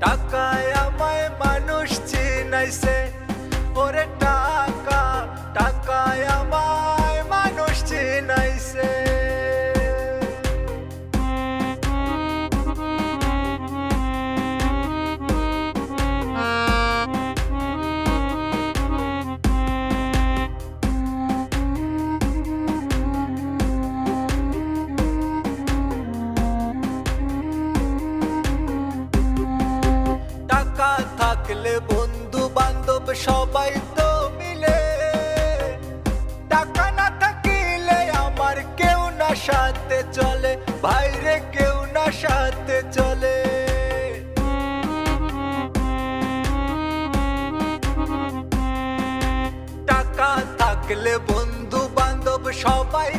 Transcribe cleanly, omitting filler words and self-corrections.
টাকায় আমায় মানুষ চিনাইছে, ওরে টাকা, টাকায় আমায় মানুষ চিনাইছে। টাকা থাকলে বন্ধু বান্ধব সবাই তো মিলে, টাকা না থাকিলে আমার কেউ না সাথে চলে, ভাইরে কেউ না সাথে চলে। টাকা থাকলে বন্ধু বান্ধব সবাই